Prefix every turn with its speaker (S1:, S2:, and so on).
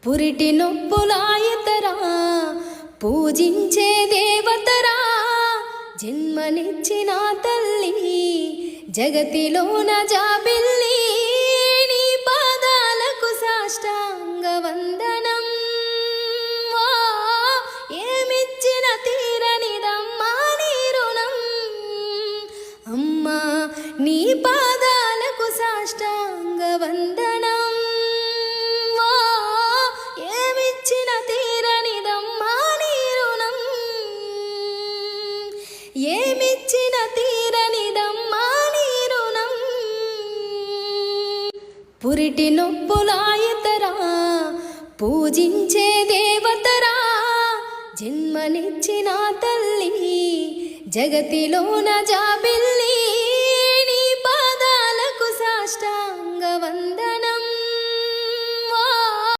S1: పురిటి నొప్పులాయతరా పూజించే దేవతరా జన్మనిచ్చిన తల్లి జగతిలోన జాబిల్లి నీ పాదాలకు సాష్టాంగ వందనం ఏమిచ్చిన తీరనిదమ్మా నీ రుణం అమ్మా నీ పాదాలకు సాష్టాంగ వందనం ఏమిచ్చిన తీరనిదమ్మా నీ రుణం ఏమిచ్చిన తీరనిదమ్మా నీ రుణం పురిటి నొప్పులాయతరా పూజించే దేవతరా జన్మనిచ్చిన తల్లి జగతిలోన జాబిల్లి నీ పాదాలకు సాష్టాంగ